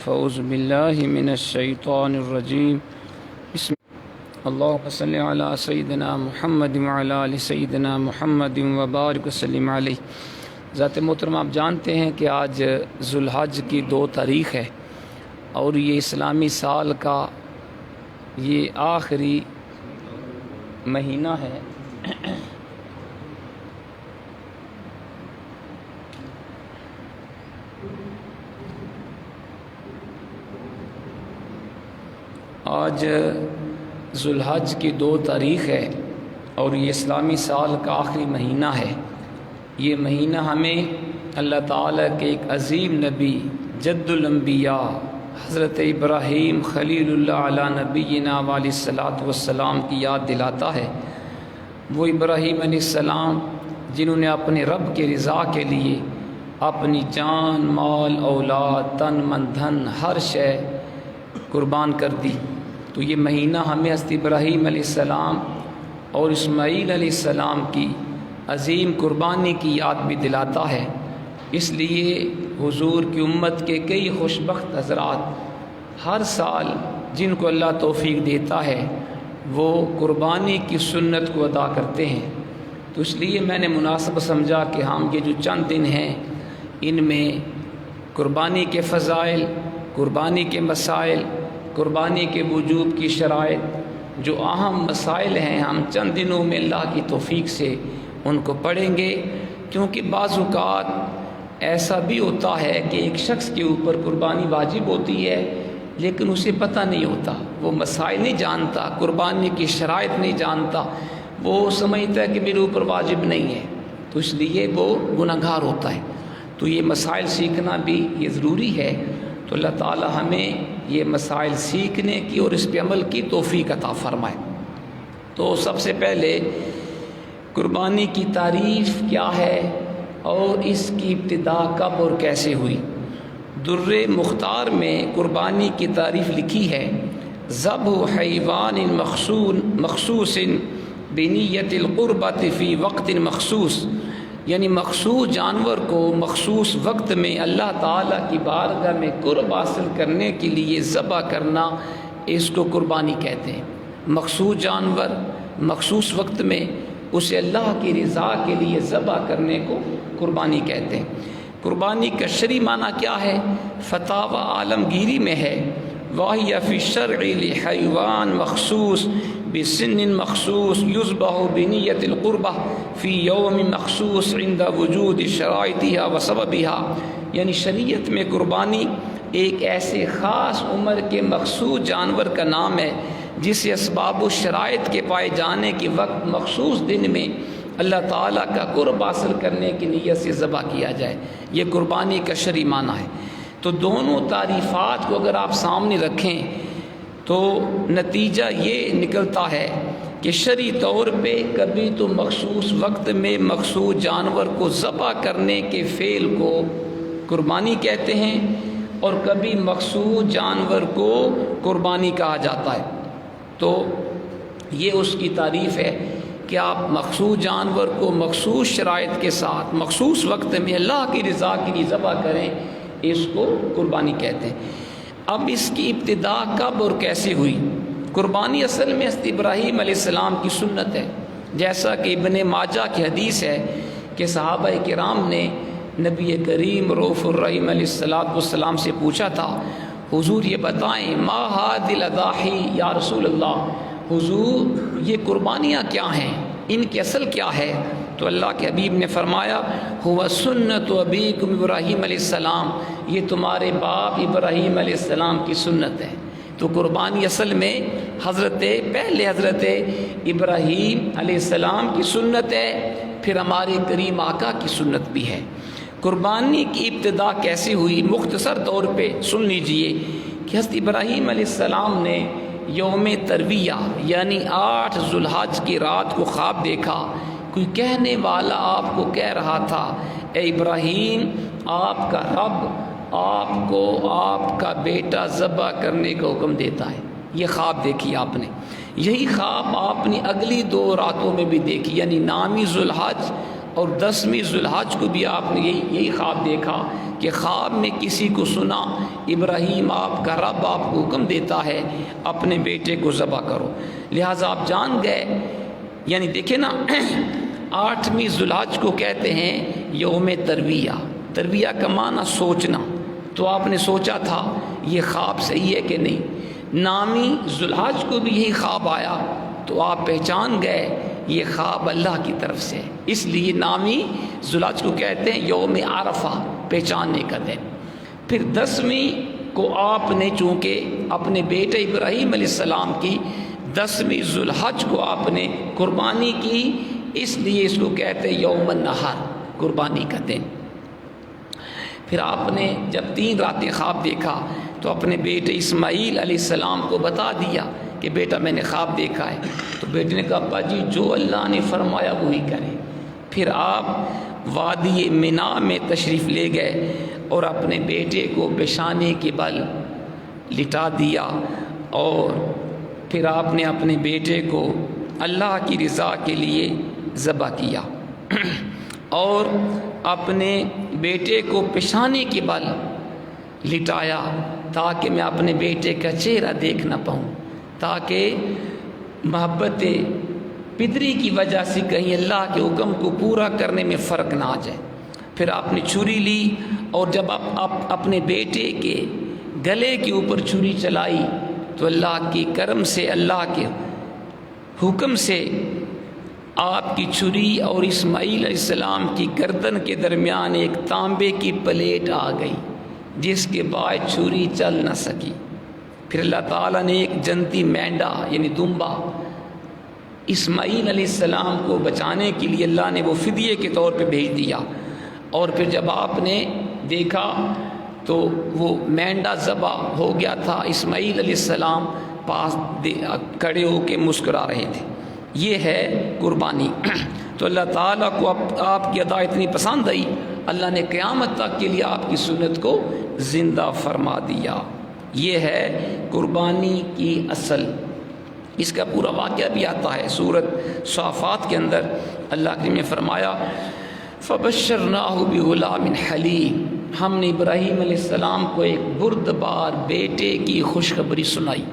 فاعوذ باللہ من الشیطان الرجیم بسم اللہم صلی علی سیدنا محمد وعلی آل سیدنا محمد وبارک وسلم علیہ۔ ذات محترم، آپ جانتے ہیں کہ آج ذو الحج کی 2 تاریخ ہے اور یہ اسلامی سال کا یہ آخری مہینہ ہے۔ آج ذو الحج کی 2 تاریخ ہے اور یہ اسلامی سال کا آخری مہینہ ہے۔ یہ مہینہ ہمیں اللہ تعالیٰ کے ایک عظیم نبی جد الانبیاء حضرت ابراہیم خلیل اللہ علی نبینا علیہ الصلاۃ والسلام کی یاد دلاتا ہے۔ وہ ابراہیم علیہ السلام جنہوں نے اپنے رب کے رضا کے لیے اپنی جان، مال، اولاد، تن، من، دھن، ہر شے قربان کر دی۔ تو یہ مہینہ ہمیں حضرت ابراہیم علیہ السلام اور اسماعیل علیہ السلام کی عظیم قربانی کی یاد بھی دلاتا ہے۔ اس لیے حضور کی امت کے کئی خوشبخت حضرات ہر سال جن کو اللہ توفیق دیتا ہے وہ قربانی کی سنت کو ادا کرتے ہیں۔ تو اس لیے میں نے مناسب سمجھا کہ ہم یہ جو چند دن ہیں ان میں قربانی کے فضائل، قربانی کے مسائل، قربانی کے وجوب کی شرائط، جو اہم مسائل ہیں، ہم چند دنوں میں اللہ کی توفیق سے ان کو پڑھیں گے۔ کیونکہ بعض اوقات ایسا بھی ہوتا ہے کہ ایک شخص کے اوپر قربانی واجب ہوتی ہے لیکن اسے پتہ نہیں ہوتا، وہ مسائل نہیں جانتا، قربانی کی شرائط نہیں جانتا، وہ سمجھتا ہے کہ میرے اوپر واجب نہیں ہے، تو اس لیے وہ گنہگار ہوتا ہے۔ تو یہ مسائل سیکھنا بھی یہ ضروری ہے۔ تو اللہ تعالی ہمیں یہ مسائل سیکھنے کی اور اس پہ عمل کی توفیق عطا فرمائے۔ تو سب سے پہلے قربانی کی تعریف کیا ہے اور اس کی ابتدا کب اور کیسے ہوئی؟ در مختار میں قربانی کی تعریف لکھی ہے: ذبح حیوان مخصوص بنیت القربۃ فی وقت مخصوص، یعنی مخصوص جانور کو مخصوص وقت میں اللہ تعالیٰ کی بارگاہ میں قرب حاصل کرنے کے لیے ذبح کرنا، اس کو قربانی کہتے ہیں۔ مخصوص جانور مخصوص وقت میں اسے اللہ کی رضا کے لیے ذبح کرنے کو قربانی کہتے ہیں۔ قربانی کا شرعی معنی کیا ہے؟ فتاوی عالمگیری میں ہے: وَهِيَ فِي الشَّرْعِ لِحَيْوَانٍ مخصوص بسن مخصوص یذبح بنیت القربہ فی یوم مخصوص عند وجود شرائطها وسببها، یعنی شریعت میں قربانی ایک ایسے خاص عمر کے مخصوص جانور کا نام ہے جسے اسباب و شرائط کے پائے جانے کے وقت مخصوص دن میں اللہ تعالیٰ کا قرب حاصل کرنے کی نیت سے ذبح کیا جائے۔ یہ قربانی کا شرعی معنی ہے۔ تو دونوں تعریفات کو اگر آپ سامنے رکھیں تو نتیجہ یہ نکلتا ہے کہ شرعی طور پہ کبھی تو مخصوص وقت میں مخصوص جانور کو ذبح کرنے کے فعل کو قربانی کہتے ہیں اور کبھی مخصوص جانور کو قربانی کہا جاتا ہے۔ تو یہ اس کی تعریف ہے کہ آپ مخصوص جانور کو مخصوص شرائط کے ساتھ مخصوص وقت میں اللہ کی رضا کے لیے ذبح کریں، اس کو قربانی کہتے ہیں۔ اب اس کی ابتدا کب اور کیسے ہوئی؟ قربانی اصل میں حضرت ابراہیم علیہ السلام کی سنت ہے، جیسا کہ ابن ماجہ کی حدیث ہے کہ صحابہ کرام نے نبی کریم رؤوف الرحیم علیہ السلام سے پوچھا تھا: حضور یہ بتائیں ما ھذی الاضاحی یا رسول اللہ، حضور یہ قربانیاں کیا ہیں، ان کی اصل کیا ہے؟ تو اللہ کے حبیب نے فرمایا: ہوا سنت ابیکم ابراہیم علیہ السلام، یہ تمہارے باپ ابراہیم علیہ السلام کی سنت ہے۔ تو قربانی اصل میں حضرت ابراہیم علیہ السلام کی سنت ہے، پھر ہمارے کریم آقا کی سنت بھی ہے۔ قربانی کی ابتدا کیسے ہوئی؟ مختصر طور پہ سن لیجئے کہ حضرت ابراہیم علیہ السلام نے یوم ترویہ یعنی 8 ذو الحج کی رات کو خواب دیکھا۔ کوئی کہنے والا آپ کو کہہ رہا تھا: اے ابراہیم، آپ کا رب آپ کو آپ کا بیٹا ذبح کرنے کا حکم دیتا ہے۔ یہ خواب دیکھی آپ نے۔ یہی خواب آپ نے اگلی 2 راتوں میں بھی دیکھی، یعنی نامی ذو الحج اور 10ویں ذوالحج کو بھی آپ نے یہی خواب دیکھا کہ خواب میں کسی کو سنا ابراہیم آپ کا رب آپ کو حکم دیتا ہے اپنے بیٹے کو ذبح کرو، لہٰذا آپ جان گئے. یعنی دیکھیں نا 8ویں ذوالحج کو کہتے ہیں یوم ترویہ. ترویہ کا معنی سوچنا. تو آپ نے سوچا تھا یہ خواب صحیح ہے کہ نہیں. 9ویں ذوالحج کو بھی یہی خواب آیا تو آپ پہچان گئے یہ خواب اللہ کی طرف سے. اس لیے 9ویں ذوالحج کو کہتے ہیں یوم عرفہ، پہچاننے کا دن. پھر 10ویں کو آپ نے چونکہ اپنے بیٹے ابراہیم علیہ السلام کی 10ویں ذوالحج کو آپ نے قربانی کی، اس لیے اس کو کہتے ہیں یوم النحر، قربانی کا دن. پھر آپ نے جب 3 راتیں خواب دیکھا تو اپنے بیٹے اسماعیل علیہ السلام کو بتا دیا کہ بیٹا میں نے خواب دیکھا ہے. تو بیٹے نے کہا ابا جی جو اللہ نے فرمایا وہی کریں. پھر آپ وادی منا میں تشریف لے گئے اور اپنے بیٹے کو بشانے کے بل لٹا دیا، اور پھر آپ نے اپنے بیٹے کو اللہ کی رضا کے لیے ذبح کیا اور اپنے بیٹے کو پیشانی کے بل لٹایا تاکہ میں اپنے بیٹے کا چہرہ دیکھ نہ پاؤں، تاکہ محبت پدری کی وجہ سے کہیں اللہ کے حکم کو پورا کرنے میں فرق نہ آ جائے. پھر آپ نے چھری لی اور جب آپ اپنے بیٹے کے گلے کے اوپر چھری چلائی تو اللہ کے کرم سے، اللہ کے حکم سے آپ کی چھری اور اسماعیل علیہ السلام کی گردن کے درمیان ایک تانبے کی پلیٹ آ گئی جس کے بعد چھری چل نہ سکی. پھر اللہ تعالیٰ نے ایک جنتی مینڈا یعنی دمبا اسماعیل علیہ السلام کو بچانے کے لیے اللہ نے وہ فدیے کے طور پہ بھیج دیا. اور پھر جب آپ نے دیکھا تو وہ مینڈا ذبح ہو گیا تھا، اسماعیل علیہ السلام پاس کھڑے ہو کے مسکرا رہے تھے. یہ ہے قربانی. تو اللہ تعالیٰ کو آپ کی ادا اتنی پسند آئی، اللہ نے قیامت تک کے لیے آپ کی سنت کو زندہ فرما دیا. یہ ہے قربانی کی اصل. اس کا پورا واقعہ بھی آتا ہے سورۃ صافات کے اندر. اللہ کریم نے فرمایا فبشرناہ بغلام حلیم، ہم نے ابراہیم علیہ السلام کو ایک بردبار بیٹے کی خوشخبری سنائی.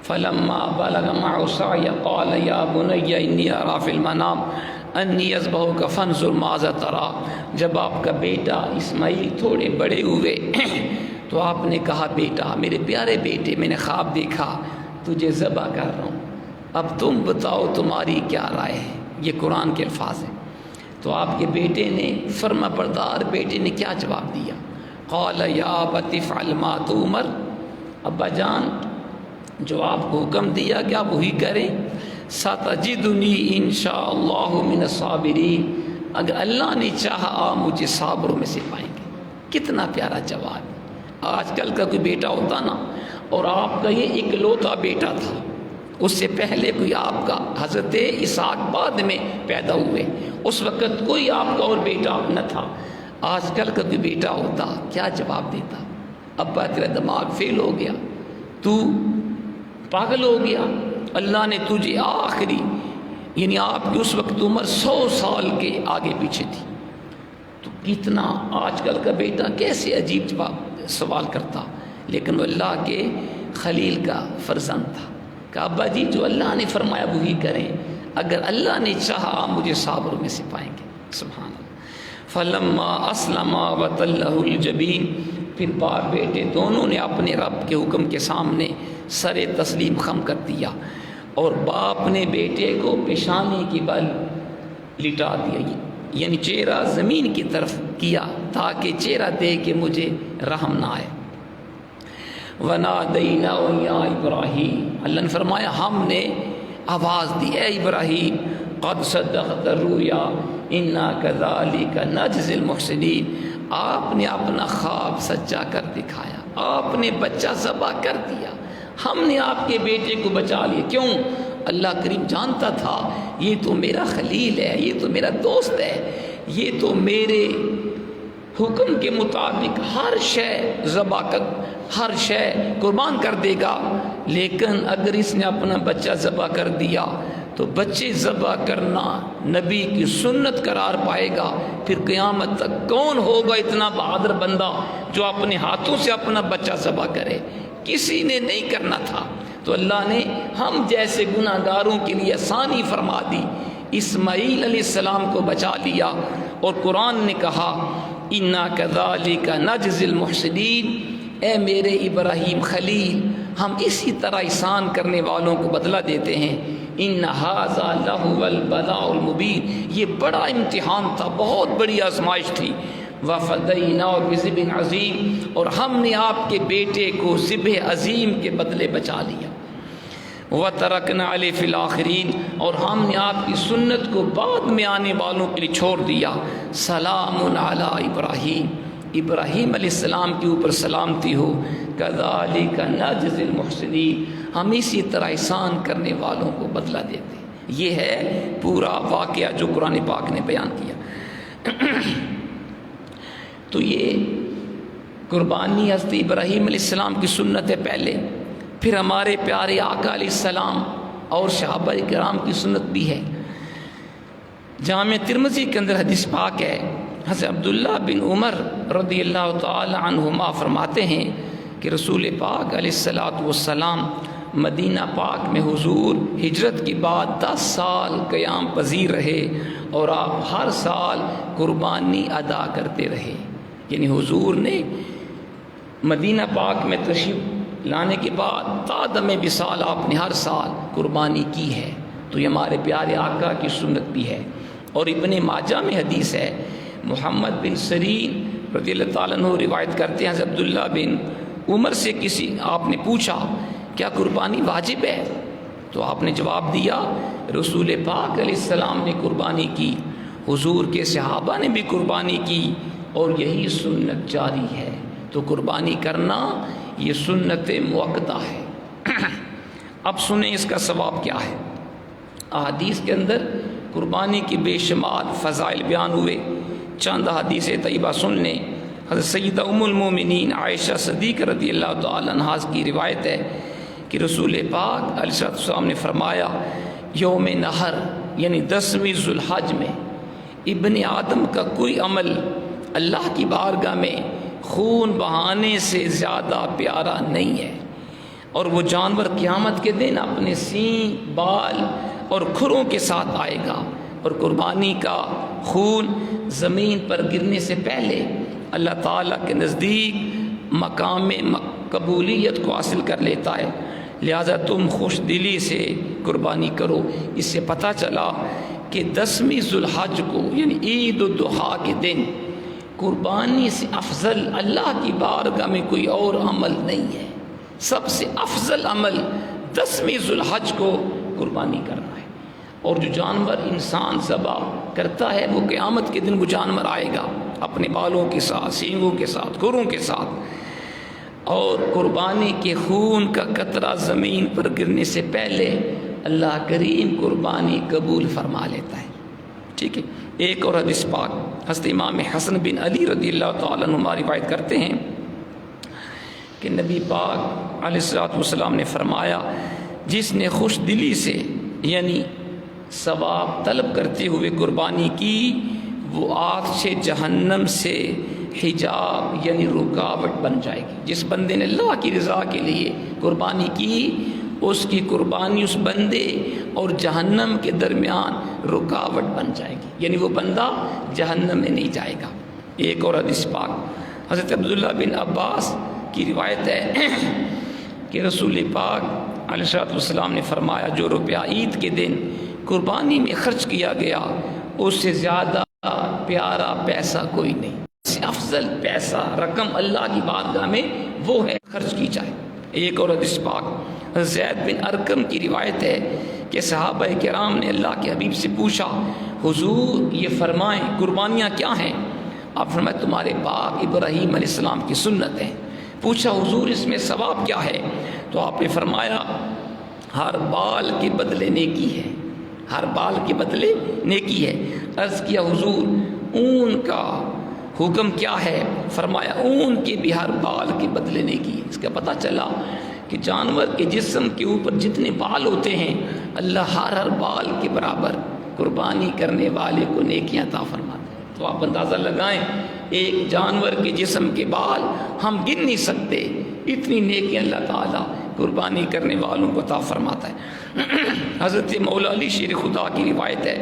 فلما بلغ معه السعي قال يا بني إني أرى في المنام أني أذبحك فانظر ماذا ترى. جب آپ کا بیٹا اسماعیل تھوڑے بڑے ہوئے تو آپ نے کہا بیٹا میرے پیارے بیٹے میں نے خواب دیکھا تجھے ذبح کر رہا ہوں، اب تم بتاؤ تمہاری کیا رائے ہے. یہ قرآن کے الفاظ ہیں. تو آپ کے بیٹے نے فرما بردار بیٹے نے کیا جواب دیا؟ قال یا ابت افعل ما تؤمر، ابا جان جو آپ کو حکم دیا کہ آپ وہی کریں. ستجدنی انشاء اللہ من الصابرین، اگر اللہ نے چاہا آپ مجھے صابروں میں سے پائیں گے. کتنا پیارا جواب. آج کل کا کوئی بیٹا ہوتا نا اور آپ کا یہ اکلوتا بیٹا تھا، اس سے پہلے کوئی آپ کا حضرت اسحاق بعد میں پیدا ہوئے، اس وقت کوئی آپ کا اور بیٹا نہ تھا. آج کل کا کوئی بیٹا ہوتا کیا جواب دیتا؟ ابا تیرا دماغ فیل ہو گیا، تو پاگل ہو گیا، اللہ نے تجھے آخری یعنی آپ کی اس وقت عمر 100 سال کے آگے پیچھے تھی. تو کتنا آج کل کا بیٹا کیسے عجیب جواب سوال کرتا، لیکن وہ اللہ کے خلیل کا فرزند تھا. کہ ابا جی جو اللہ نے فرمایا وہی کریں، اگر اللہ نے چاہا مجھے صابروں میں سے پائیں گے. سبحان اللہ. فلما اسلما وتلہ الجبین، پھر باپ بیٹے دونوں نے اپنے رب کے حکم کے سامنے سر تسلیم خم کر دیا اور باپ نے بیٹے کو پیشانی کی بل لٹا دیا، یعنی چہرہ زمین کی طرف کیا تاکہ چہرہ دے کہ مجھے رحم نہ آئے. وَنَادَيْنَاهُ يَا إِبْرَاهِيمُ، اللہ نے فرمایا ہم نے آواز دی اے ابراہیم قد صدقت الرؤيا انا كذلك نجزي المحسنین، آپ نے اپنا خواب سچا کر دکھایا، آپ نے بچہ ذبح کر دیا، ہم نے آپ کے بیٹے کو بچا لیا. کیوں؟ اللہ کریم جانتا تھا یہ تو میرا خلیل ہے، یہ تو میرا دوست ہے، یہ تو میرے حکم کے مطابق ہر شے ذبح کر، ہر شے قربان کر دے گا. لیکن اگر اس نے اپنا بچہ ذبح کر دیا تو بچے ذبح کرنا نبی کی سنت قرار پائے گا، پھر قیامت تک کون ہوگا اتنا بہادر بندہ جو اپنے ہاتھوں سے اپنا بچہ ذبح کرے؟ کسی نے نہیں کرنا تھا، تو اللہ نے ہم جیسے گناہ گاروں کے لیے آسانی فرما دی، اسماعیل علیہ السلام کو بچا لیا، اور قرآن نے کہا اِنَّا كَذَلِكَ نَجْزِي الْمُحْسِنِينَ، اے میرے ابراہیم خلیل، ہم اسی طرح احسان کرنے والوں کو بدلہ دیتے ہیں۔ ان ھذا لہو البلاء المبین، یہ بڑا امتحان تھا، بہت بڑی آزمائش تھی۔ وفدیناہ بذبح عظیم، اور ہم نے آپ کے بیٹے کو ذبح عظیم کے بدلے بچا لیا۔ وترکنا علیہ فی الآخرین، اور ہم نے آپ کی سنت کو بعد میں آنے والوں کے لیے چھوڑ دیا۔ سلام علی ابراہیم، ابراہیم علیہ السلام کے اوپر سلامتی ہو۔ کذالک نجزی المحسنین، ہم اسی طرح احسان کرنے والوں کو بدلہ دیتے ہیں۔ یہ ہے پورا واقعہ جو قرآن پاک نے بیان کیا۔ تو یہ قربانی حضرت ابراہیم علیہ السلام کی سنت ہے پہلے، پھر ہمارے پیارے آقا علیہ السلام اور صحابہ کرام کی سنت بھی ہے۔ جامع ترمذی کے اندر حدیث پاک ہے، حضرت عبداللہ بن عمر رضی اللہ تعالی عنہما فرماتے ہیں کہ رسول پاک علیہ السلام مدینہ پاک میں حضور ہجرت کے بعد 10 سال قیام پذیر رہے، اور آپ ہر سال قربانی ادا کرتے رہے۔ یعنی حضور نے مدینہ پاک میں تشریف لانے کے بعد تا دم وصال آپ نے ہر سال قربانی کی ہے۔ تو یہ ہمارے پیارے آقا کی سنت بھی ہے۔ اور ابن ماجہ میں حدیث ہے، محمد بن سرین رضی اللہ تعالیٰ عنہ روایت کرتے ہیں، عبداللہ بن عمر سے آپ نے پوچھا کیا قربانی واجب ہے؟ تو آپ نے جواب دیا رسول پاک علیہ السلام نے قربانی کی، حضور کے صحابہ نے بھی قربانی کی، اور یہی سنت جاری ہے۔ تو قربانی کرنا یہ سنت مؤکدہ ہے۔ اب سنیں اس کا ثواب کیا ہے۔ احادیث کے اندر قربانی کی بے شمار فضائل بیان ہوئے، چند حدیث طیبہ سن لیں۔ حضرت سیدہ ام المومنین عائشہ صدیقہ رضی اللہ تعالی عنہا کی روایت ہے کہ رسول پاک علیہ السلام نے فرمایا یوم نحر یعنی 10ویں ذو الحج میں ابن آدم کا کوئی عمل اللہ کی بارگاہ میں خون بہانے سے زیادہ پیارا نہیں ہے، اور وہ جانور قیامت کے دن اپنے سینگ، بال اور کھروں کے ساتھ آئے گا، اور قربانی کا خون زمین پر گرنے سے پہلے اللہ تعالیٰ کے نزدیک مقام قبولیت کو حاصل کر لیتا ہے۔ لہذا تم خوش دلی سے قربانی کرو۔ اس سے پتہ چلا کہ 10ویں ذو الحج کو یعنی عید الضحیٰ کے دن قربانی سے افضل اللہ کی بارگاہ میں کوئی اور عمل نہیں ہے۔ سب سے افضل عمل 10ویں ذو الحج کو قربانی کرنا ہے۔ اور جو جانور انسان ذبح کرتا ہے وہ قیامت کے دن وہ جانور آئے گا اپنے بالوں کے ساتھ، سینگوں کے ساتھ، کھروں کے ساتھ، اور قربانی کے خون کا قطرہ زمین پر گرنے سے پہلے اللہ کریم قربانی قبول فرما لیتا ہے۔ ٹھیک ہے۔ ایک اور حدیث پاک حضرت امام حسن بن علی رضی اللہ تعالیٰ عنہ روایت کرتے ہیں کہ نبی پاک علیہ السلام نے فرمایا جس نے خوش دلی سے یعنی ثواب طلب کرتے ہوئے قربانی کی وہ آگ سے جہنم سے حجاب یعنی رکاوٹ بن جائے گی۔ جس بندے نے اللہ کی رضا کے لیے قربانی کی اس کی قربانی اس بندے اور جہنم کے درمیان رکاوٹ بن جائے گی، یعنی وہ بندہ جہنم میں نہیں جائے گا۔ ایک اور حدیث پاک حضرت عبداللہ بن عباس کی روایت ہے کہ رسول پاک علیہ السلام نے فرمایا جو روپیہ عید کے دن قربانی میں خرچ کیا گیا اس سے زیادہ پیارا پیسہ کوئی نہیں، اس سے افضل پیسہ رقم اللہ کی بارگاہ میں وہ ہے خرچ کی جائے۔ ایک اور حدیث پاک زید بن ارقم کی روایت ہے کہ صحابہ کرام نے اللہ کے حبیب سے پوچھا حضور یہ فرمائیں قربانیاں کیا ہیں؟ آپ فرمائے تمہارے باپ ابراہیم علیہ السلام کی سنت ہے۔ پوچھا حضور اس میں ثواب کیا ہے؟ تو آپ نے فرمایا ہر بال کے بدلے نیکی ہے، ہر بال کے بدلے نیکی ہے۔ عرض کیا حضور اون کا حکم کیا ہے؟ فرمایا اون کے بھی ہر بال کے بدلے نیکی ہے۔ اس کا پتہ چلا کہ کہ جانور کے جسم کے اوپر جتنے بال ہوتے ہیں اللہ ہر بال کے برابر قربانی کرنے والے کو نیکیاں عطا فرماتے ہیں۔ تو آپ اندازہ لگائیں ایک جانور کے جسم کے بال ہم گن نہیں سکتے، اتنی نیکیاں اللہ تعالیٰ قربانی کرنے والوں کو عطا فرماتا ہے۔ حضرت مولا علی شیر خدا کی روایت ہے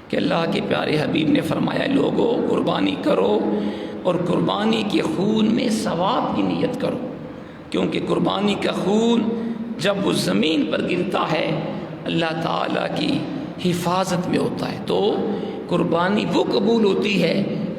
کہ اللہ کے پیارے حبیب نے فرمایا لوگو قربانی کرو اور قربانی کے خون میں ثواب کی نیت کرو، کیونکہ قربانی کا خون جب وہ زمین پر گرتا ہے اللہ تعالیٰ کی حفاظت میں ہوتا ہے، تو قربانی وہ قبول ہوتی ہے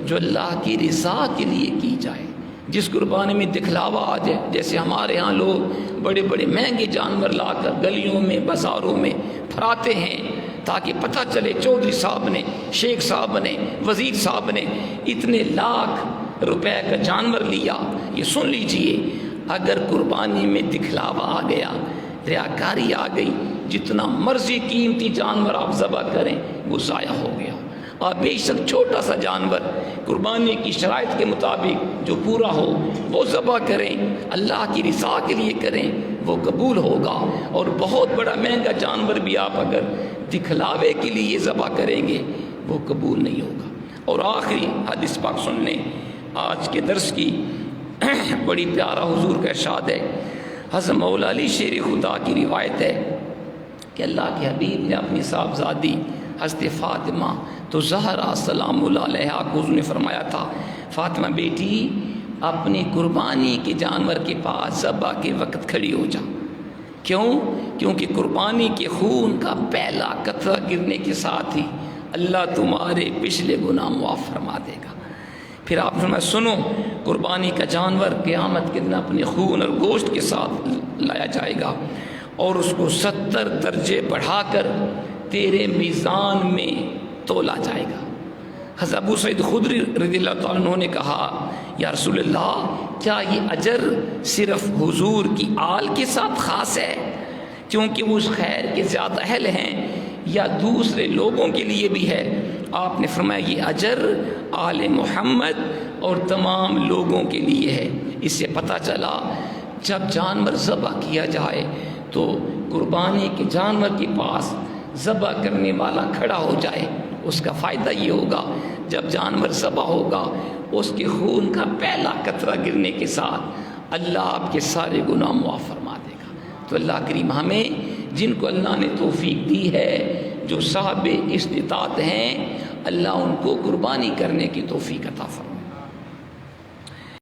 جو اللہ کی رضا کے لیے کی جائے۔ جس قربانی میں دکھلاوا آ جائے، جیسے ہمارے ہاں لوگ بڑے بڑے مہنگے جانور لا کر گلیوں میں بازاروں میں پھراتے ہیں تاکہ پتہ چلے چودھری صاحب نے، شیخ صاحب نے، وزیر صاحب نے اتنے لاکھ روپے کا جانور لیا۔ یہ سن لیجئے، اگر قربانی میں دکھلاوا آ گیا، ریاکاری آ گئی، جتنا مرضی قیمتی جانور آپ ذبح کریں وہ ضائع ہو گیا۔ اور بے شک چھوٹا سا جانور قربانی کی شرائط کے مطابق جو پورا ہو وہ ذبح کریں، اللہ کی رضا کے لیے کریں، وہ قبول ہوگا۔ اور بہت بڑا مہنگا جانور بھی آپ اگر دکھلاوے کے لیے ذبح کریں گے وہ قبول نہیں ہوگا۔ اور آخری حدیث پاک سن لیں آج کے درس کی، بڑی پیارا حضور کا ارشاد ہے، حضرت مولا علی شیر خدا کی روایت ہے کہ اللہ کے حبیب نے اپنی صاحبزادی حضرت فاطمہ تو زہرا سلام اللہ علیہا کو حضور نے فرمایا تھا فاطمہ بیٹی اپنی قربانی کے جانور کے پاس ذبح کے وقت کھڑی ہو جا۔ کیوں؟ کیونکہ قربانی کے خون کا پہلا قطرہ گرنے کے ساتھ ہی اللہ تمہارے پچھلے گناہ معاف فرما دے گا۔ پھر آپ نے سنو، قربانی کا جانور قیامت کے دن اپنے خون اور گوشت کے ساتھ لایا جائے گا اور اس کو 70 درجے بڑھا کر تیرے میزان میں تولا جائے گا۔ حضرت ابو سعید خدری رضی اللہ تعالیٰ عنہ نے کہا یا رسول اللہ کیا یہ اجر صرف حضور کی آل کے ساتھ خاص ہے کیونکہ وہ اس خیر کے زیادہ اہل ہیں، یا دوسرے لوگوں کے لیے بھی ہے؟ آپ نے فرمایا یہ اجر آل محمد اور تمام لوگوں کے لیے ہے۔ اس سے پتہ چلا جب جانور ذبح کیا جائے تو قربانی کے جانور کے پاس ذبح کرنے والا کھڑا ہو جائے، اس کا فائدہ یہ ہوگا جب جانور ذبح ہوگا اس کے خون کا پہلا قطرہ گرنے کے ساتھ اللہ آپ کے سارے گناہ معاف فرما دے گا۔ تو اللہ کریم ہمیں جن کو اللہ نے توفیق دی ہے، جو صاحب استطاعت ہیں، اللہ ان کو قربانی کرنے کی توفیق عطا فرمائے۔